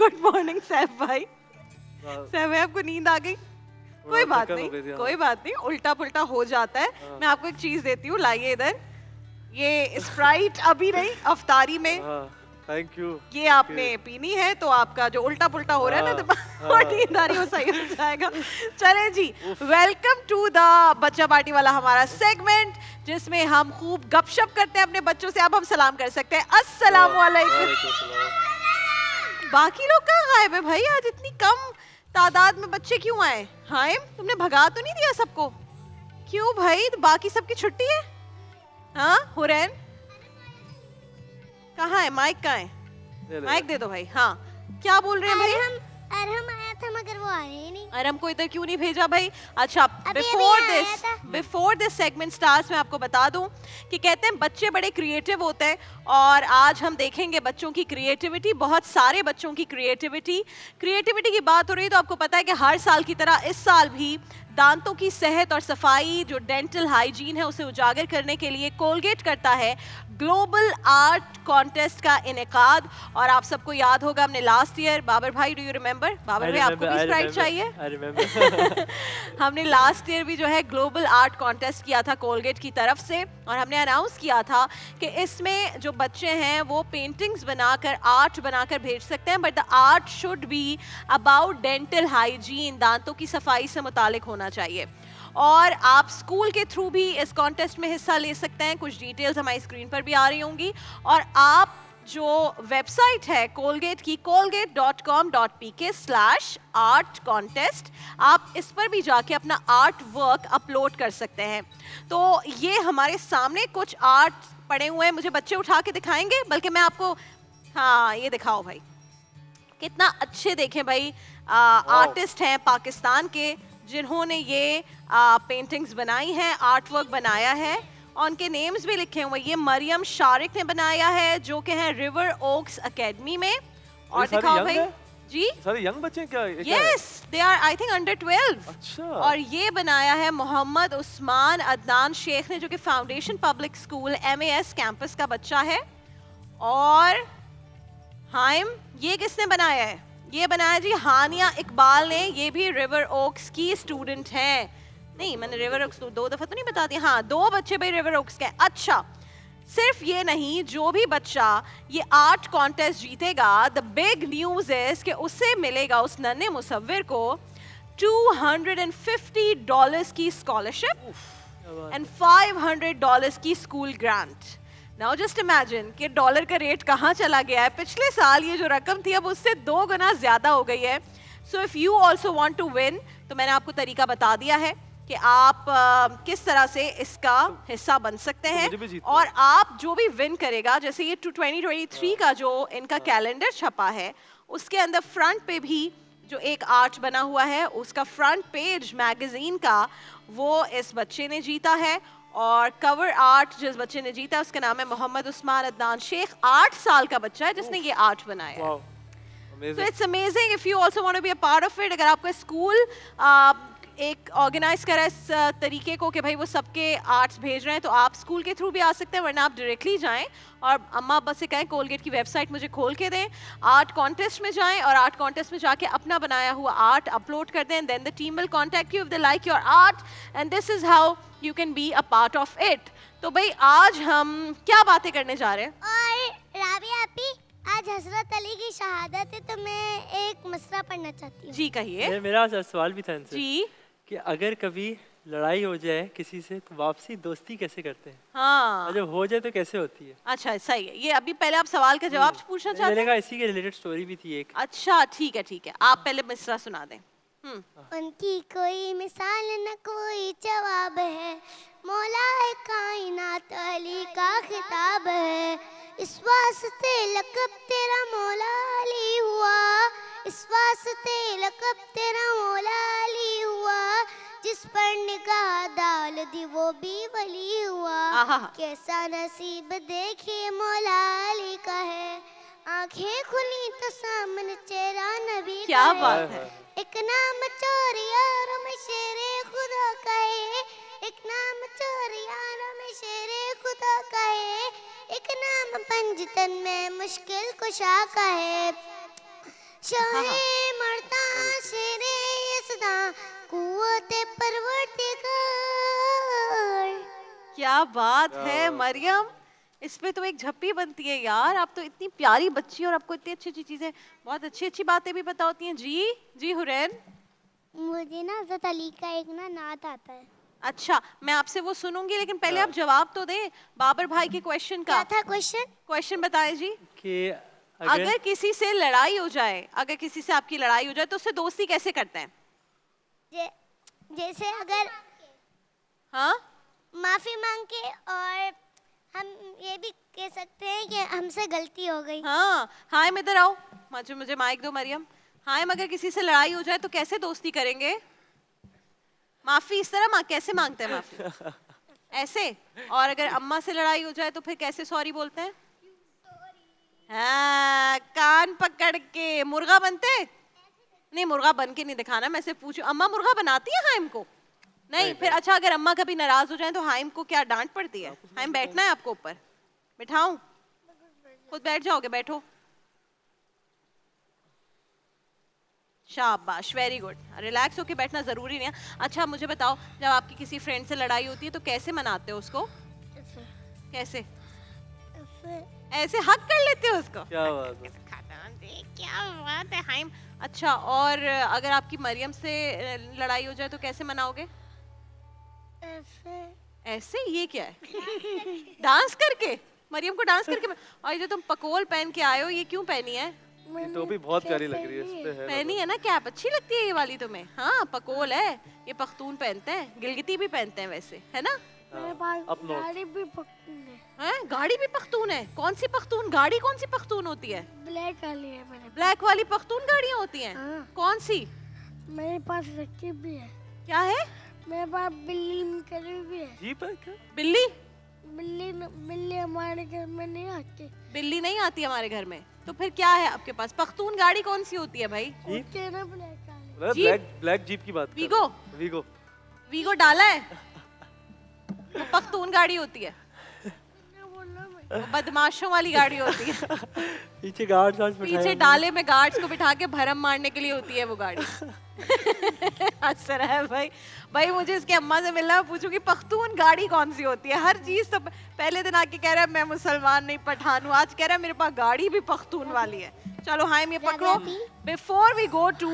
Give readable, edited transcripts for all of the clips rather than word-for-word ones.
Good morning Saif भाई। सैफ भाई आपको नींद आ गई? कोई बात नहीं, कोई बात नहीं, उल्टा पुल्टा हो जाता है। मैं आपको एक चीज देती हूँ, लाइए इधर। ये स्प्राइट अभी नहीं, अफ्तारी में। Thank you. ये आपने पीनी है तो आपका जो उल्टा पुल्टा हो रहा है ना दिमाग और नींद आ रही है वो सही हो जाएगा। चले जी, वेलकम टू द बच्चा पार्टी वाला हमारा सेगमेंट, जिसमें हम खूब गपशप करते हैं अपने बच्चों से। अब हम सलाम कर सकते हैं, अस्सलाम वालेकुम। बाकी लोग कहाँ गायब है भाई? आज इतनी कम तादाद में बच्चे क्यों आए? हाय, तुमने भगा तो नहीं दिया सबको? क्यों भाई, तो बाकी सबकी छुट्टी है? हाँ हुरैन कहाँ है? माइक कहाँ है? माइक दे दो भाई। हाँ क्या बोल रहे हैं भाई? अरहम आया था मगर वो आया ही नहीं। अरहम को इधर क्यों नहीं भेजा भाई? अच्छा, बिफोर दिस सेगमेंट स्टार्ट्स मैं आपको बता दूं कि कहते हैं बच्चे बड़े क्रिएटिव होते हैं और आज हम देखेंगे बच्चों की क्रिएटिविटी, बहुत सारे बच्चों की क्रिएटिविटी की बात हो रही है। तो आपको पता है कि हर साल की तरह इस साल भी दांतों की सेहत और सफाई, जो डेंटल हाइजीन है, उसे उजागर करने के लिए कोलगेट करता है ग्लोबल आर्ट कॉन्टेस्ट का इनेकाद। और आप सबको याद होगा हमने लास्ट ईयर, बाबर भाई डू यू रिमेंबर? बाबर भाई आपको भी स्प्राइट चाहिए? हमने लास्ट ईयर भी जो है ग्लोबल आर्ट कॉन्टेस्ट किया था कोलगेट की तरफ से, और हमने अनाउंस किया था कि इसमें जो बच्चे हैं वो पेंटिंग्स बनाकर, आर्ट बनाकर भेज सकते हैं, but the art should be about dental hygiene, दांतों की सफाई से मुतालिक होना चाहिए। और आप स्कूल के थ्रू भी इस कॉन्टेस्ट में हिस्सा ले सकते हैं। कुछ डिटेल्स हमारी स्क्रीन पर भी आ रही होंगी। और आप जो वेबसाइट है कोलगेट की, colgate.com.pk/art contest, आप इस पर भी जाके अपना आर्ट वर्क अपलोड कर सकते हैं। तो ये हमारे सामने कुछ आर्ट पड़े हुए हैं, मुझे बच्चे उठा के दिखाएंगे, बल्कि मैं आपको, हाँ ये दिखाओ भाई, कितना अच्छे देखें भाई आर्टिस्ट हैं पाकिस्तान के जिन्होंने ये पेंटिंग्स बनाई हैं, आर्ट वर्क बनाया है, और उनके नेम्स भी लिखे हुए। ये मरियम शारिक ने बनाया है जो कि हैं रिवर ओक्स एकेडमी में। और दिखाओ भाई जी, सारे यंग बच्चे क्या? Yes, they are I think under 12। अच्छा। और ये बनाया है मोहम्मद उस्मान अदनान शेख ने, जो कि foundation public school MAS campus का बच्चा है। और हाइम, ये किसने बनाया है? ये बनाया जी हानिया इकबाल ने, ये भी रिवर ओक्स की स्टूडेंट हैं। नहीं, मैंने रिवर ओक्स 2 दफा तो नहीं बता दिया। हाँ, 2 बच्चे भाई रिवर ओक्स के। अच्छा, सिर्फ ये नहीं, जो भी बच्चा ये आर्ट कॉन्टेस्ट जीतेगा, द बिग न्यूज इज कि उसे मिलेगा, उस नन्हे मुसव्विर को $250 की स्कॉलरशिप एंड $500 की school grant. Now just imagine कि डॉलर का रेट कहाँ चला गया है। पिछले साल ये जो रकम थी अब उससे 2 गुना ज्यादा हो गई है। So if you also want to win, तो मैंने आपको तरीका बता दिया है कि आप किस तरह से इसका हिस्सा बन सकते हैं। और आप जो भी विन करेगा, जैसे ये 2023 का जो इनका कैलेंडर छपा है, उसके अंदर फ्रंट पे भी जो एक आर्ट बना हुआ है, उसका फ्रंट पेज मैगजीन का, वो इस बच्चे ने जीता है। और कवर आर्ट जिस बच्चे ने जीता है उसका नाम है मोहम्मद उस्मान अदनान शेख। 8 साल का बच्चा है जिसने ये आर्ट बनाया है। So it's amazing if you also want to be a part of it। अगर आपका स्कूल एक ऑर्गेनाइज करा इस तरीके को कि भाई वो सबके आर्ट्स भेज रहे हैं, तो आप स्कूल के थ्रू भी आ सकते हैं, वरना आप डायरेक्टली जाएं और अम्मा अब्बा से कहें कोलगेट की वेबसाइट मुझे खोल के दें, आर्ट कॉन्टेस्ट में जाएं और आर्ट कॉन्टेस्ट में जाके अपना बनाया हुआ आर्ट अपलोड कर दें। Then the team will contact you if they like your art and this is how you can be a part of it. तो भाई आज हम क्या बातें करने जा रहे हैं? और राबिया आपी, आज हजरत अली की शहादत है, तो मैं एक मसला पढ़ना चाहती हूँ। जी कहिए। मेरा सवाल भी था इनसे जी, कि अगर कभी लड़ाई हो जाए किसी से तो वापसी दोस्ती कैसे करते हैं? हाँ, और जब हो जाए तो कैसे होती है? अच्छा सही है। ये अभी पहले आप सवाल का जवाब पूछना चाहते हैं? इसी के रिलेटेड स्टोरी भी थी एक। अच्छा ठीक है, ठीक है, आप पहले मिसरा सुना दें। उनकी कोई मिसाल न कोई जवाब है, मौला है कायनात अली का खिताब है। इस वास्ते लक़ब तेरा मौला अली हुआ, इस वास्ते लक़ब तेरा मौला अली हुआ। जिस पर निगाह डाल दी वो भी वली हुआ। कैसा नसीब देखे मौला अली का है, आंखें खुली तो सामने चेहरा नबी क्या का बात है। एक नाम चोरियारों में शेरे खुदा का है, एक नाम चोरियारों में शेरे खुदा का है, एक नाम पंजतन में मुश्किल कुशा का है। शाहे मरता शेरे यसदा कुव्वते परवरदिगार। क्या बात है मरियम, इस पे तो एक झप्पी बनती है यार। आप तो इतनी प्यारी बच्ची और आपको इतनी अच्छी अच्छी चीजें, बहुत अच्छी अच्छी बातें भी पता होती हैं। जी जी हुरैन। मुझे ना हज़रत अली का एक ना नात आता है। अच्छा, मैं आपसे वो सुनूंगी, लेकिन पहले आप जवाब तो दें बाबर भाई के क्वेश्चन का। क्या था क्वेश्चन? क्वेश्चन बताएं जी। कि अगर किसी से लड़ाई हो जाए, अगर किसी से आपकी लड़ाई हो जाए तो उससे दोस्ती कैसे करते हैं? जैसे अगर हाँ, माफी मांग के, और हम ये भी कह सकते हैं कि हमसे गलती हो गई। हाँ। हाइम इधर आओ, मुझे माइक दो मरियम। हाइम, अगर किसी से लड़ाई हो जाए तो कैसे दोस्ती करेंगे? माफी इस तरह कैसे मांगते हैं माफी? ऐसे। और अगर अम्मा से लड़ाई हो जाए तो फिर कैसे सॉरी बोलते हैं? हाँ, कान पकड़ के। मुर्गा बनते? नहीं, मुर्गा बन के नहीं दिखाना, मैं सिर्फ पूछूं। अम्मा मुर्गा बनाती है हाइम को? नहीं। फिर अच्छा, अगर अम्मा कभी नाराज हो जाए तो हाइम को क्या डांट पड़ती है? हाइम बैठना है आपको ऊपर? बिठाऊं? खुद बैठ जाओगे? बैठो। शाबाश, वेरी गुड। रिलैक्स होके बैठना जरूरी नहीं है। अच्छा मुझे बताओ, जब आपकी किसी फ्रेंड से लड़ाई होती है तो कैसे मनाते हो उसको? कैसे? ऐसे हक कर लेते हो उसको? क्या बात है, क्या बात है हाइम। अच्छा, और अगर आपकी मरियम से लड़ाई हो जाए तो कैसे मनाओगे? ऐसे? ये क्या है? डांस करके? मरियम को डांस करके? और ये तुम पकोल पहन के आए हो, ये क्यों पहनी है? ये टोपी बहुत प्यारी लग रही है, इस पे है पहनी है ना कैप, अच्छी लगती है ये वाली तुम्हें। हाँ, पकोल है, ये पख्तून पहनते हैं, गिलगिती भी पहनते हैं वैसे, है ना? मेरे पास अपनो। गाड़ी भी पख्तून है। हैं? गाड़ी भी पख्तून है? कौन सी पख्तून गाड़ी? कौन सी पख्तून होती है? ब्लैक वाली है मेरे पास। ब्लैक वाली पख्तून गाड़ियाँ होती हैं? हाँ। कौन सी? मेरे पास रकीब भी है। क्या है? मेरे पास बिल्ली करी भी है। जीप है क्या? बिल्ली? बिल्ली हमारे घर में नहीं आती। बिल्ली नहीं आती हमारे घर में, तो फिर क्या है आपके पास? पख्तून गाड़ी कौन सी होती है भाई? जीप? ना ब्लैक वाली। ब्लैक ब्लैक जीप की बात कर वीगो? वीगो। वीगो डाला है? वो पख्तून गाड़ी होती है, वो बदमाशों वाली गाड़ी होती है। पीछे गार्ड्स पीछे डाले में गार्ड्स को बिठा के भरम मारने के लिए होती है वो गाड़ी। हंस रहा है भाई। भाई मुझे इसके अम्मा से मिलना है, पूछूंगी पख्तून गाड़ी कौन सी होती है। हर चीज तो पहले दिन आके कह रहा है मैं मुसलमान नहीं पठान हूँ, आज कह रहा है मेरे पास गाड़ी भी पख्तून वाली है। चलो हाइम ये पकड़ो। Before we go to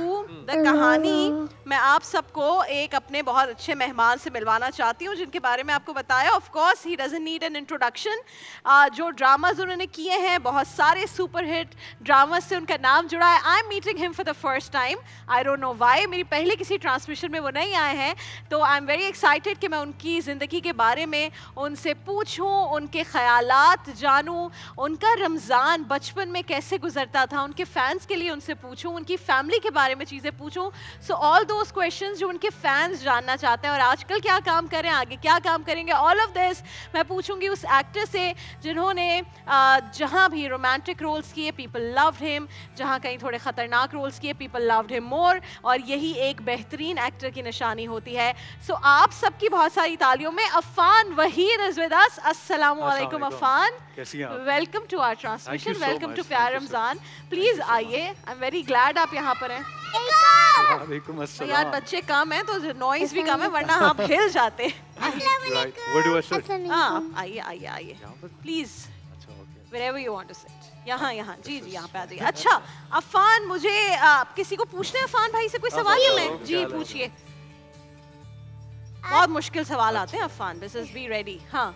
the कहानी, मैं आप सबको एक अपने बहुत अच्छे मेहमान से मिलवाना चाहती हूँ जिनके बारे में आपको बताया। Of course he doesn't need an introduction. जो ड्रामाज उन्होंने किए हैं, बहुत सारे सुपर हिट ड्रामाज से उनका नाम जुड़ा है। I am meeting him for the first time, I don't know why. मेरी पहले किसी ट्रांसमिशन में वो नहीं आए हैं, तो आई एम वेरी एक्साइटेड कि मैं उनकी ज़िंदगी के बारे में उनसे पूछूं, उनके ख्यालात जानूं, उनका रमज़ान बचपन में कैसे गुजरता था, उनके फैंस के लिए उनसे पूछूं, उनकी फैमिली के बारे में चीज़ें पूछूं। सो ऑल दोज क्वेश्चंस जो उनके फैंस जानना चाहते हैं, और आजकल क्या काम कर रहे हैं, आगे क्या काम करेंगे, ऑल ऑफ दिस मैं पूछूंगी उस एक्टर से जिन्होंने जहाँ भी रोमांटिक रोल्स किए पीपल लव्ड हिम, जहाँ कहीं थोड़े ख़तरनाक रोल्स किए पीपल लव्ड हिम मोर, और यही एक बेहतरीन एक्टर की निशानी होती है। सो आप सबकी बहुत सारी तालियों में Afan Waheed is with us. अस्सलाम वालेकुम अफान, कैसी हैं आप? Welcome to our transmission, so welcome to much. प्यार Thank you so Ramzan. Please आइए, आई एम वेरी ग्लैड आप यहाँ पर हैं। वालेकुम यार अस्सलाम। बच्चे कम हैं तो नॉइज भी कम है, वरना आप हिल जाते। Right. Where do I sit? हाँ, आइए आइए आइए यहाँ पर? प्लीज, अच्छा, okay. wherever you want to sit। यहाँ यहाँ जी जी यहाँ पे आ जाइए। अच्छा अफान, मुझे किसी को पूछना है अफान भाई से कोई सवाल या मैं? जी पूछिए। बहुत मुश्किल सवाल आते हैं Afan, this is be ready. हाँ,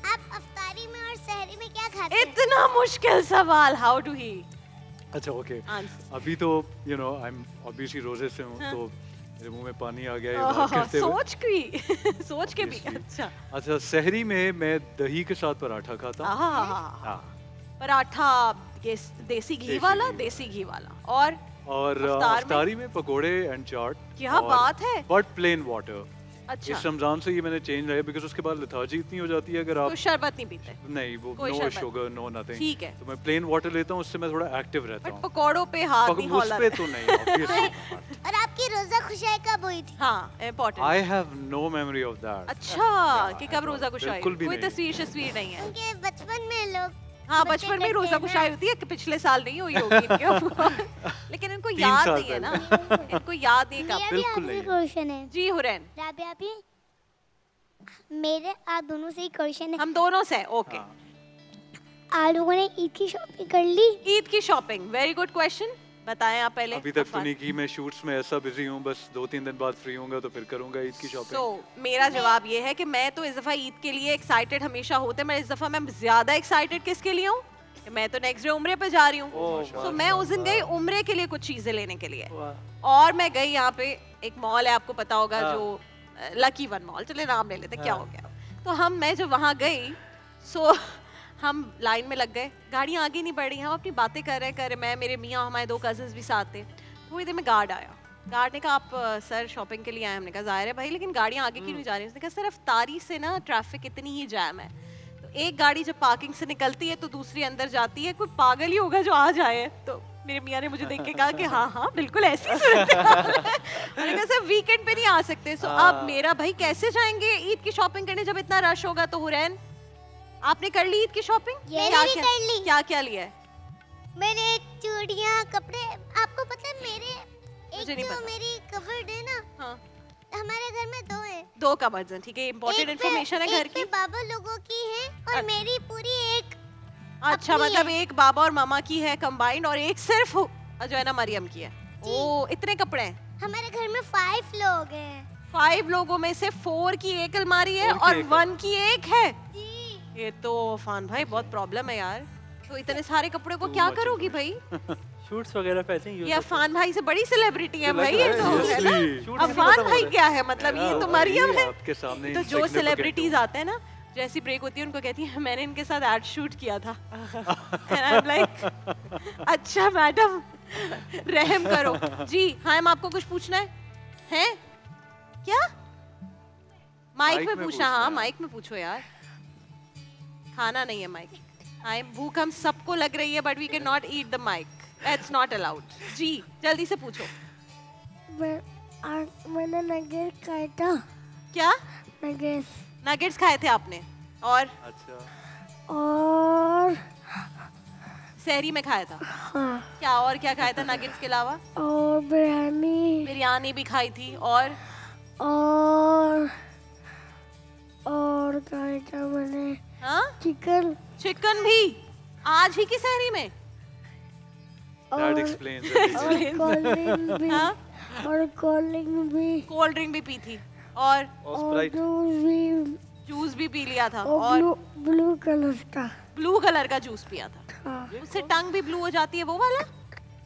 आप अफ्तारी में और सहरी में क्या खाते हैं? इतना मुश्किल सवाल, हाउ डू ही अच्छा ओके। आंसर? अभी तो you know I am obviously रोजे से हूँ, तो मेरे मुंह में पानी आ गया ये बात ओह, करते हुए। सोच की सोच के भी। अच्छा अच्छा, सहरी में मैं दही के साथ पराठा खाता। हाँ, पराठा ये देसी घी वाला, देसी घी वाला। और अफ्तार में? अफ्तारी में पकोड़े एंड चाट। क्या बात है। But plain water. अच्छा, इस रमजान से ये मैंने चेंज किया बिकॉज उसके बाद लेथार्जी इतनी हो जाती है अगर आप तो शरबत नहीं पीते? नहीं, वो कोई नो शरबत? Sugar no nothing. ठीक है, तो मैं प्लेन वाटर लेता हूँ, उससे मैं थोड़ा एक्टिव रहता बट हूँ। पकौड़ों पे हाथ नहीं उस हौला। पे तो नहीं obviously। और आपकी रोजा खुशाई कब हुई थी? हाँ, important. I have no memory of that. अच्छा, कि कब रोजा कुशाई? बिल्कुल भी कोई नहीं। तस्वीर नहीं है? क्योंकि बचपन में लोग हाँ बचपन में रोजा कुशाई होती है कि पिछले साल नहीं हुई होगी इनके लेकिन इनको याद नहीं है ना, इनको याद नहीं कब। बिल्कुल नहीं। क्वेश्चन है जी हुरैन, राबिया भी, मेरे आप दोनों से ही क्वेश्चन है। हम दोनों से ओके। आप लोगों ने ईद की शॉपिंग कर ली? ईद की शॉपिंग, वेरी गुड क्वेश्चन। बताएं आप पहले। अभी तक तो नहीं की, मैं शूट्स में ऐसा बिजी हूँ, बस 2-3 दिन बाद फ्री होऊंगा तो फिर करूंगा ईद की शॉपिंग। So, मेरा जवाब ये है कि मैं तो इस दफा ईद के लिए एक्साइटेड हमेशा होते, मैं इस दफा मैं ज्यादा एक्साइटेड किसके लिए हूँ, मैं तो नेक्स्ट डे उम्रे पे जा रही हूँ। तो मैं उस दिन गई उम्रे के लिए कुछ चीजें लेने के लिए, और मैं गई यहाँ पे एक मॉल है, आपको पता होगा, जो लकी वन मॉल, चले नाम ले लेते, क्या हो गया। तो मैं जब वहाँ गई, सो हम लाइन में लग गए, गाड़ियाँ आगे नहीं बढ़ रही, हम अपनी बातें कर रहे, मैं, मेरे मियाँ, हमारे 2 कजिन्स भी साथ थे। थोड़ी देर में गार्ड आया, गार्ड ने कहा आप सर शॉपिंग के लिए आए। हमने कहा जाहिर है भाई, लेकिन गाड़ियाँ आगे क्यों नहीं जा रही? उसने कहा सर रफ्तारी से ना ट्रैफिक इतनी ही जैम है, तो एक गाड़ी जब पार्किंग से निकलती है तो दूसरी अंदर जाती है, कोई पागल ही होगा जो आ जाए। तो मेरे मियाँ ने मुझे देख के कहा कि हाँ बिल्कुल ऐसी सूरत है। मैंने कहा सर वीकेंड पे नहीं आ सकते। सो अब मेरा भाई कैसे जाएंगे ईद की शॉपिंग करने जब इतना रश होगा। तो हुरैन, आपने कर ली ईद की शॉपिंग? क्या क्या लिया है? मैंने चूड़ियाँ, कपड़े, आपको पता है मेरे मुझे नहीं पता। मेरी कबर्ड है ना, हाँ। हमारे घर में 2 है। 2 कबर्ड्स हैं, ठीक है, इंपॉर्टेंट इन्फॉर्मेशन है घर की। बाबा लोगों की है और मेरी पूरी एक अच्छा, मतलब एक बाबा और मामा की है कंबाइंड, और एक सिर्फ जो है ना मरियम की है। ओ इतने कपड़े हैं हमारे घर में 5 लोग हैं। 5 लोगों में से 4 की एक अलमारी है और 1 की एक है। ये तो फान भाई बहुत प्रॉब्लम है यार। तो इतने सारे कपड़े को क्या करोगी भाई? शूट्स वगैरह पहनेंगे। ये अफान भाई से बड़ी सेलिब्रिटी है भाई, ये तो है ना। अफान भाई क्या है, मतलब ये तो मरियम है। आपके सामने तो जो सेलिब्रिटीज आते हैं ना, जैसी ब्रेक होती है उनको कहती है मैंने इनके साथ एड शूट किया था। And I'm like, अच्छा मैडम रहम करो। जी हाँ, आपको कुछ पूछना है? हैं? क्या? माइक में पूछना? हाँ माइक में पूछो यार, खाना नहीं है माइक। भूख हम सबको लग रही है, but we can not eat the mic, that's not allowed. जी जल्दी से पूछो। मैंने नगेट्स खाया था। क्या? नगेट्स खाए थे आपने? और अच्छा, और सहरी में खाया था? हाँ। क्या और क्या खाया था नगेट्स के अलावा? और बिरयानी भी खाई थी। और खाया था मैंने। हाँ? चिकन भी आज ही की सहरी में? That explains और कोल्ड ड्रिंक भी पी थी। और जूस भी पी लिया था। और ब्लू कलर का जूस पिया था। हाँ। उससे टंग भी ब्लू हो जाती है, वो वाला?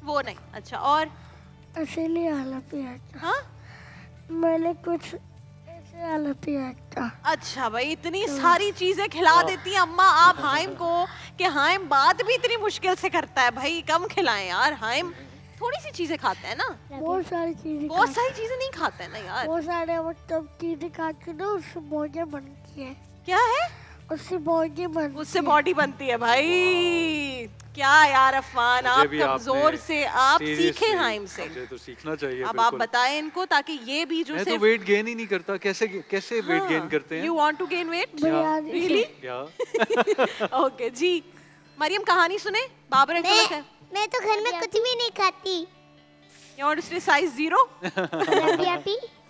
वो नहीं। अच्छा, और असली आला पिया था। हाँ? मैंने कुछ ऐसे आला पिया था। अच्छा भाई, इतनी सारी चीजें खिला देती हैं अम्मा आप हाइम को कि हाइम बात भी इतनी मुश्किल से करता है। भाई कम खिलाएं यार, हाइम थोड़ी सी चीजें खाते हैं ना। बहुत सारी चीजें नहीं खाते हैं ना यार। बहुत सारे मतलब चीजें खाते ना, उससे बॉडी बनती है। क्या है? उससे बॉडी बनती है भाई। क्या यार अफवान, आप कमजोर से आप सीखे हाइम से। मुझे तो सीखना चाहिए। अब आप बताएं इनको, ताकि ये भी जो मैं तो वेट गेन ही नहीं करता। कैसे वेट गेन करते हैं? You want to gain weight? Really? Okay जी, मरियम कहानी सुने। बाबर अंकल, मैं तो घर में कुछ भी नहीं खाती। और उसने साइज 0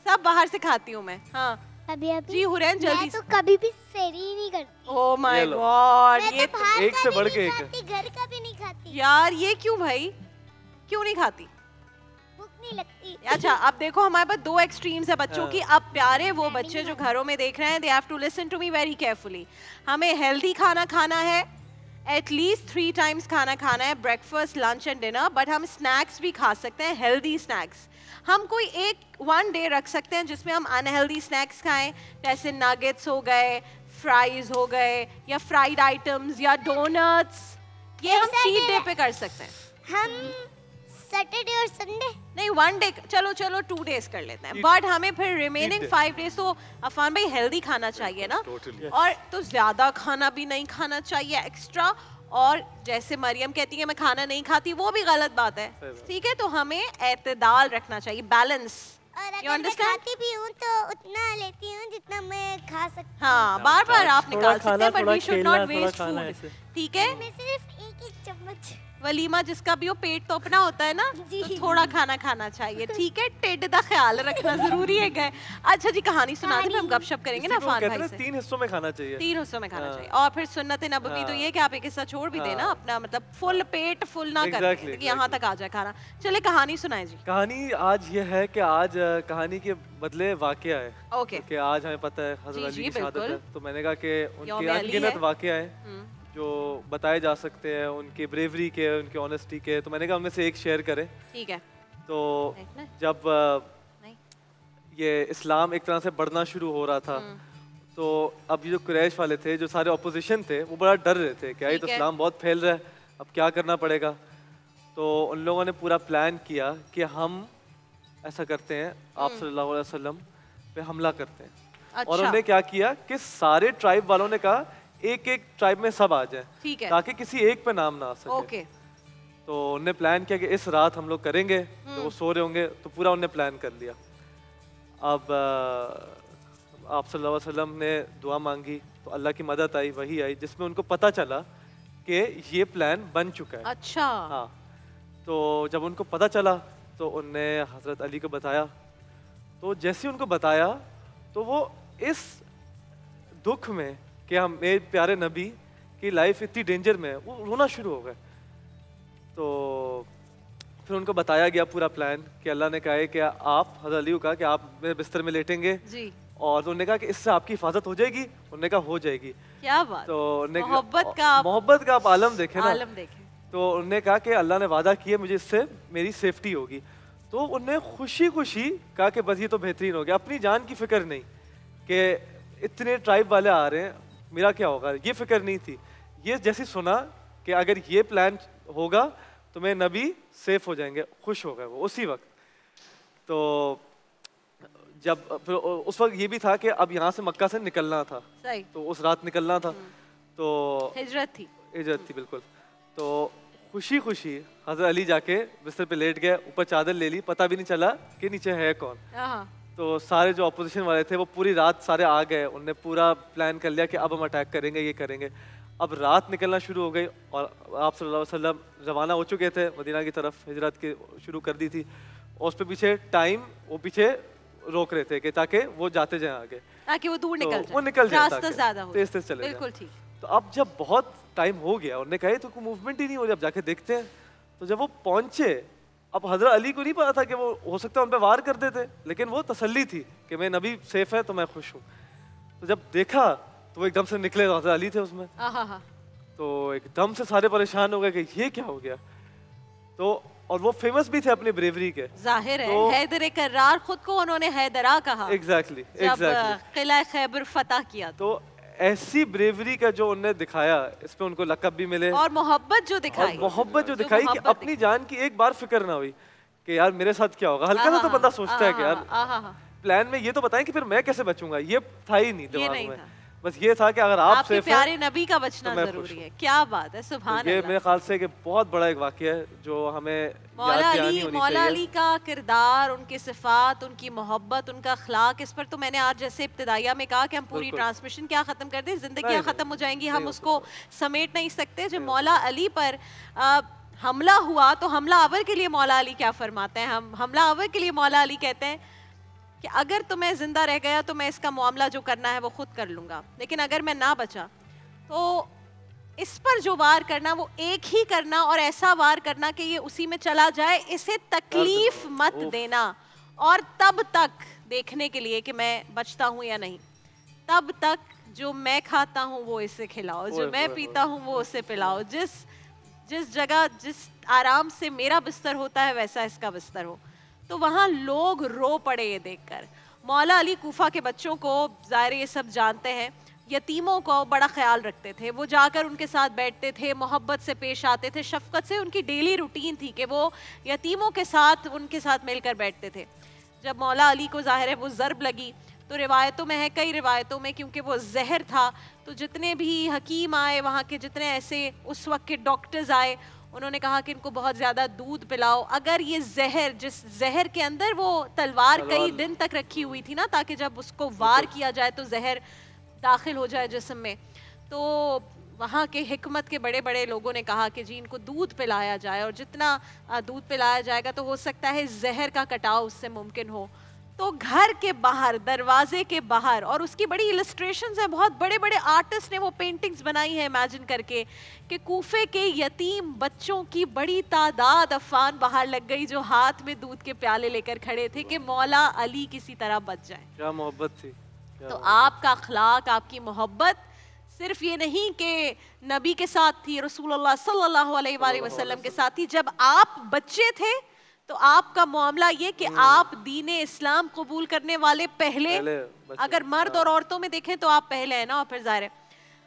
सब बाहर से खाती हूँ मैं। हाँ जी हुरैन, जल्दी। मैं तो कभी भी सेरी ही नहीं करती। ओह माय गॉड, ये तो एक से बढ़ के एक। घर का भी नहीं खाती यार। ये क्यों भाई, क्यों नहीं खाती? भूख नहीं लगती। अच्छा अब देखो, हमारे पास 2 एक्सट्रीम्स है बच्चों की। अब प्यारे वो बच्चे जो घरों में देख रहे हैं, they have to listen to me very carefully. हमें हेल्दी खाना खाना है, एटलीस्ट 3 टाइम्स खाना खाना है, breakfast, lunch and dinner. But हम स्नैक्स भी खा सकते हैं, हेल्दी स्नैक्स। हम कोई वन डे रख सकते हैं जिसमें हम अनहेल्दी स्नैक्स खाएं, जैसे नगेट्स हो गए, फ्राइज हो गए, या फ्राइड आइटम्स, या डोनट्स। ये हम चीट डे पे कर सकते हैं। हम सैटरडे और संडे नहीं, 1 डे, चलो 2 डेज कर लेते हैं। बट हमें फिर रिमेनिंग 5 डेज तो अफान भाई हेल्दी खाना चाहिए ना। और तो ज्यादा खाना भी नहीं खाना चाहिए एक्स्ट्रा। और जैसे मरियम कहती है मैं खाना नहीं खाती, वो भी गलत बात है, ठीक है? तो हमें एतदाल रखना चाहिए, बैलेंस। और You अगर मैं understand? खाती भी हूँ तो उतना लेती हूँ जितना मैं खा सकती हूँ। हाँ, बार बार आप थोड़ा निकाल सकते खाना, हैं, बट थोड़ा वी शुड खेलना, नॉट थोड़ा वेस्ट खाना फूड, ऐसे। ठीक है? मैं सिर्फ एक चम्मच। वलीमा जिसका भी हो, पेट तो अपना होता है ना, जी। तो थोड़ा खाना खाना चाहिए, ठीक है? टेड का ख्याल रखना जरूरी है। गए अच्छा जी, कहानी सुना दी, फिर हम गपशप करेंगे ना इसी को अफान कहते भाई हैं से। 3 हिस्सों में खाना चाहिए। 3 हिस्सों में खाना हाँ। चाहिए, और फिर सुन्नत नबवी तो हाँ। ये कि आप एक हिस्सा छोड़ भी देना हाँ। अपना, मतलब फुल पेट फुल ना कर Exactly, दें, कि यहाँ तक आ जाए खाना। चले कहानी सुनाए जी। कहानी आज ये है कि आज कहानी के बदले वाकया है। ओके। क्योंकि आज हमें पता है हज़रत जी, अली जी, की शहादत बिल्कुल। है, तो मैंने कहा कि उनके यौम अली अनगिनत है। वाकया हैं जो बताए जा सकते हैं, उनके ब्रेवरी के, उनके ऑनेस्टी के, तो मैंने कहा उनमें से एक शेयर करें। ठीक है। तो देखना है? जब नहीं। ये इस्लाम एक तरह से बढ़ना शुरू हो रहा था, तो अब ये जो कुरैश वाले थे, जो सारे ऑपोजिशन थे, वो बड़ा डर रहे थे कि ये तो ठीक है। इस्लाम बहुत फैल रहा है, अब क्या करना पड़ेगा। तो उन लोगों ने पूरा प्लान किया कि हम ऐसा करते हैं, आप सल्लल्लाहु अलैहि वसल्लम पे हमला करते हैं। और अच्छा, उन्होंने क्या किया कि सारे ट्राइब वालों ने कहा एक एक ट्राइब में सब आ जाए, ठीक है। ताकि किसी एक पे नाम ना आ सके। ओके। तो उनने प्लान किया कि इस रात हम लोग करेंगे, तो वो सो रहे होंगे, तो पूरा उनने प्लान कर लिया। अब आप सल्लल्लाहु अलैहि वसल्लम ने दुआ मांगी, तो अल्लाह की मदद आई, वही आई, जिसमें उनको पता चला कि ये प्लान बन चुका है। अच्छा। हाँ, तो जब उनको पता चला तो उनने हज़रत अली को बताया। तो जैसे ही उनको बताया तो वो इस दुख में कि हम मेरे प्यारे नबी की लाइफ इतनी डेंजर में है, वो रोना शुरू हो गए। तो फिर उनको बताया गया पूरा प्लान कि अल्लाह ने कहा है कि आप, हज़रत अली को कहा कि आप मेरे बिस्तर में लेटेंगे, जी, और तो उन्होंने कहा कि इससे आपकी हिफाजत हो जाएगी। उन्होंने कहा हो जाएगी। क्या बात। तो मोहब्बत का आप- मोहब्बत का आप आलम देखें ना। आलम देखें। तो उन्होंने कहा कि अल्लाह ने वादा किया मुझे इससे मेरी सेफ्टी होगी। तो उन्होंने खुशी खुशी कहा कि बस ये तो बेहतरीन हो गया, अपनी जान की फिक्र नहीं कि इतने ट्राइब वाले आ रहे हैं, मेरा क्या होगा, ये फिक्र नहीं थी। ये जैसे सुना कि अगर ये प्लान होगा तो मेरे नबी सेफ हो जाएंगे, खुश हो गए वो उसी वक्त। तो जब फिर उस वक्त ये भी था कि अब यहाँ से मक्का से निकलना था, सही। तो उस रात निकलना था, तो हिजरत थी। इज्जत थी बिल्कुल। तो खुशी खुशी हज़रत अली जाके बिस्तर पे लेट गए, ऊपर चादर ले ली, पता भी नहीं चला कि नीचे है कौन। हाँ। तो सारे जो अपोजिशन वाले थे वो पूरी रात सारे आ गए, उनने पूरा प्लान कर लिया कि अब हम अटैक करेंगे, ये करेंगे। अब रात निकलना शुरू हो गई और आप सल्लल्लाहु अलैहि वसल्लम रवाना हो चुके थे मदीना की तरफ, हिजरत की शुरू कर दी थी। और उस पे पीछे टाइम वो पीछे रोक रहे थे कि ताकि वो जाते जाएं आगे, ताकि वो दूर तो निकल जाए, वो निकल जाए, रास्ता ताकि ज्यादा हो तेज तेज चले जाए। बिल्कुल ठीक। तो अब जब बहुत टाइम हो गया, उन्होंने कहा तो कोई मूवमेंट ही नहीं हो रही, अब जाके देखते हैं। तो जब वो पहुंचे, अब हज़रत अली को नहीं पता था कि वो हो सकता है उन पे वार कर देते, लेकिन वो तसल्ली थी कि मैं नबी सेफ है तो मैं खुश हूँ। तो जब देखा तो वो एकदम से निकले, हज़रत अली थे उसमें, आहा। तो एकदम से सारे परेशान हो गए कि ये क्या हो गया। तो और वो फेमस भी थे अपनी ब्रेवरी के। जाहिर है, तो- हैदर कर्रार खुद को उन्होंने हैदरा कहा एग्जैक्टली जब किला खैबर फतह किया तो ऐसी ब्रेवरी का जो उन्होंने दिखाया, इस पे उनको लक़ब भी मिले। और मोहब्बत जो और दिखाई, मोहब्बत जो दिखाई कि मोहब्बत अपनी जान की एक बार फिक्र ना हुई कि यार मेरे साथ क्या होगा। हल्का सा तो बंदा सोचता है कि यार आहा। प्लान में ये तो बताएं कि फिर मैं कैसे बचूंगा, ये था ही नहीं ये दिमाग नहीं में। था। बस ये था कि अगर आप आपके सेफ प्यारे हैं नबी का बचना तो मैं खुश जरूरी हूँ। है। क्या बात है, सुभान तो ये अल्लाह। मेरे ख्याल से कि बहुत बड़ा एक वाकया है जो हमें याद मौला दहानी अली, होनी मौला चाहिए। अली का किरदार, उनकी सिफात, उनकी मोहब्बत, उनका अखलाक, इस पर तो मैंने आज जैसे इब्तिदाइया में कहा कि हम पूरी बिल्कुल। ट्रांसमिशन क्या खत्म कर दें, जिंदगियां नहीं, खत्म हो जाएंगी, नहीं हम हो उसको समेट नहीं सकते। जब मौला अली पर हमला हुआ तो हमला अवर के लिए मौला अली क्या फरमाते हैं, हम हमला अवर के लिए मौला अली कहते हैं कि अगर तुम्हें जिंदा रह गया तो मैं इसका मामला जो करना है वो खुद कर लूंगा, लेकिन अगर मैं ना बचा तो इस पर जो वार करना वो एक ही करना, और ऐसा वार करना कि ये उसी में चला जाए, इसे तकलीफ मत देना, और तब तक देखने के लिए कि मैं बचता हूँ या नहीं, तब तक जो मैं खाता हूँ वो इसे खिलाओ, जो मैं पीता हूँ वो उसे पिलाओ, जिस जगह जिस आराम से मेरा बिस्तर होता है वैसा इसका बिस्तर हो। तो वहाँ लोग रो पड़े ये देखकर। मौला अली कूफा के बच्चों को, ज़ाहिर ये सब जानते हैं, यतीमों को बड़ा ख्याल रखते थे। वो जाकर उनके साथ बैठते थे, मोहब्बत से पेश आते थे, शफकत से। उनकी डेली रूटीन थी कि वो यतीमों के साथ, उनके साथ मिलकर बैठते थे। जब मौला अली को ज़ाहिर है वो ज़र्ब लगी, तो रिवायतों में है, कई रिवायतों में, क्योंकि वो जहर था, तो जितने भी हकीम आए, वहाँ के जितने ऐसे उस वक्त के डॉक्टर्स आए, उन्होंने कहा कि इनको बहुत ज़्यादा दूध पिलाओ। अगर ये जहर, जिस जहर के अंदर वो तलवार कई दिन तक रखी हुई थी ना, ताकि जब उसको वार किया जाए तो जहर दाखिल हो जाए जिस्म में, तो वहाँ के हिकमत के बड़े बड़े लोगों ने कहा कि जी इनको दूध पिलाया जाए, और जितना दूध पिलाया जाएगा तो हो सकता है जहर का कटाव उससे मुमकिन हो। तो घर के बाहर, दरवाजे के बाहर, और उसकी बड़ी इलस्ट्रेशंस हैं, बहुत बड़े बड़े आर्टिस्ट ने वो पेंटिंग्स बनाई है इमेजिन करके कि कूफे के यतीम बच्चों की बड़ी तादाद अफान बाहर लग गई जो हाथ में दूध के प्याले लेकर खड़े थे कि मौला अली किसी तरह बच जाए। क्या मोहब्बत थी। तो आपका अखलाक, आपकी मोहब्बत सिर्फ ये नहीं कि नबी के साथ थी, रसूलुल्लाह सल्लल्लाहु अलैहि वसल्लम के साथ थी। जब आप बच्चे थे तो आपका मामला ये कि आप दीन इस्लाम कबूल करने वाले पहले अगर मर्द और औरतों में देखें तो आप पहले हैं ना, और फिर जाहिर है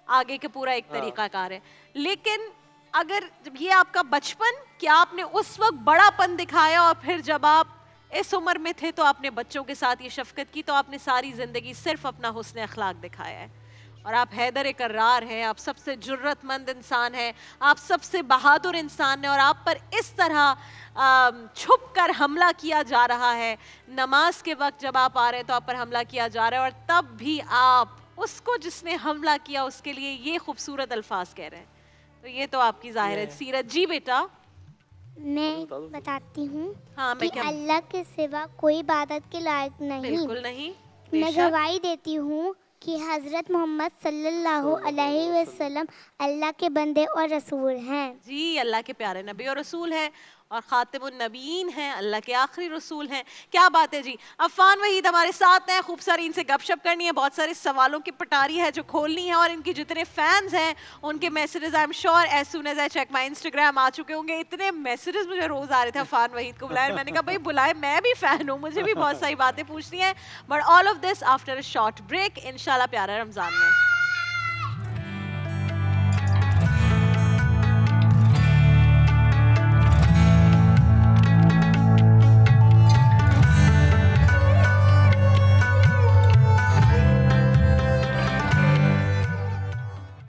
आगे के पूरा एक तरीकाकार है। लेकिन अगर जब ये आपका बचपन कि आपने उस वक्त बड़ापन दिखाया, और फिर जब आप इस उम्र में थे तो आपने बच्चों के साथ ये शफकत की, तो आपने सारी जिंदगी सिर्फ अपना हुस्न अखलाक दिखाया है। और आप हैदर कर्रार हैं, आप सबसे जुर्रतमंद इंसान हैं, आप सबसे बहादुर इंसान हैं, और आप पर इस तरह छुप कर हमला किया जा रहा है। नमाज के वक्त जब आप आ रहे हैं तो आप पर हमला किया जा रहा है, और तब भी आप उसको जिसने हमला किया उसके लिए ये खूबसूरत अल्फाज कह रहे हैं। तो ये तो आपकी जाहिर सीरत। जी बेटा मैं बताती हूँ हाँ, कि अल्लाह के सिवा कोई इबादत के लायक नहीं। बिल्कुल नहीं। मैं गवाही देती हूँ कि हज़रत मोहम्मद सल्लल्लाहु अलैहि वसल्लम अल्लाह के बंदे और रसूल हैं। जी, अल्लाह के प्यारे नबी और रसूल हैं, और खातिमुन नबीन हैं, अल्लाह के आखिरी रसूल हैं। क्या बात है जी। अफान वहीद हमारे साथ हैं, खूब सारी इनसे गपशप करनी है, बहुत सारे सवालों की पटारी है जो खोलनी है, और इनकी जितने फैंस हैं उनके messages I am sure as soon as I check my Instagram आ चुके होंगे। इतने मैसेजेस मुझे रोज आ रहे थे अफान वहीद को बुलाए, मैंने कहा भाई बुलाए, मैं भी फैन हूँ, मुझे भी बहुत सारी बातें पूछनी है। But all of this after a short break, इंशाल्लाह प्यारा रमजान में।